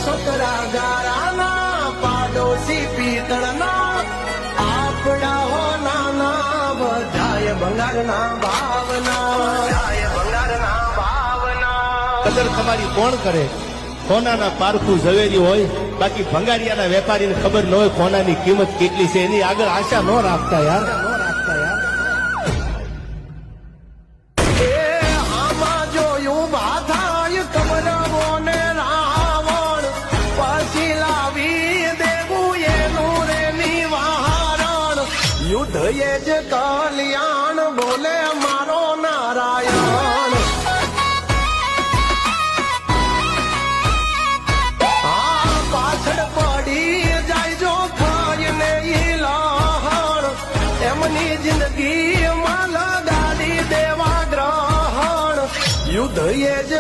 છોકરા ગારાના પાડોશી પિત્તળના આપડા હો નાના બધાય ભંગારના ભાવના કદર તમારી કોણ કરે? સોનાના પારખું ઝવેરી હોય, બાકી ભંગારિયાના વેપારીને ખબર ન હોય સોનાની કિંમત કેટલી છે, એની આગળ આશા ન રાખતા યાર. એ આમાં જોયું બાધાય કમરવો ને રાવણ પછી લાવી દેવું એનું રે નિવારણ યુદ્ધ એ જ કલ્યાણ બોલે મારો નારાયણ પાછળ પડી જાય જો ખાઈને ઈ લહણ એમની જિંદગી માં લગાડી દેવા ગ્રહણ યુદ્ધ એ જ